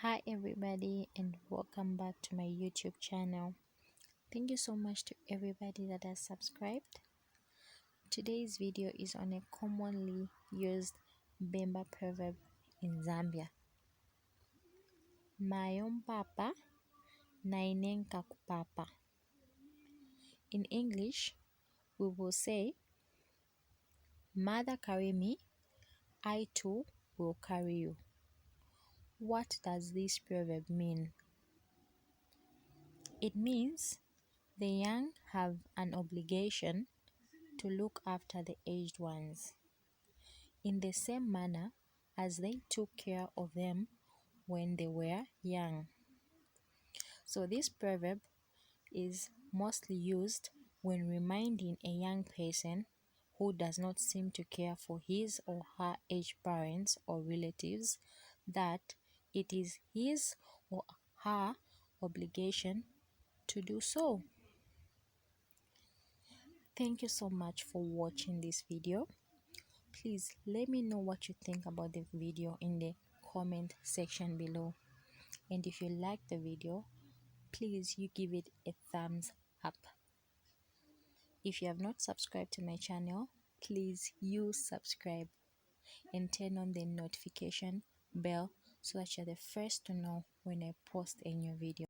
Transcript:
Hi everybody and welcome back to my YouTube channel. Thank you so much to everybody that has subscribed. Today's video is on a commonly used Bemba proverb in Zambia. Mayompapa nainenka kupapa. In English, we will say, Mother carry me, I too will carry you. What does this proverb mean? It means the young have an obligation to look after the aged ones, in the same manner as they took care of them when they were young. So this proverb is mostly used when reminding a young person who does not seem to care for his or her aged parents or relatives that it is his or her obligation to do so. Thank you so much for watching this video. Please let me know what you think about the video in the comment section below. And if you like the video, please you give it a thumbs up. If you have not subscribed to my channel, please you subscribe and turn on the notification bell so that you're the first to know when I post a new video.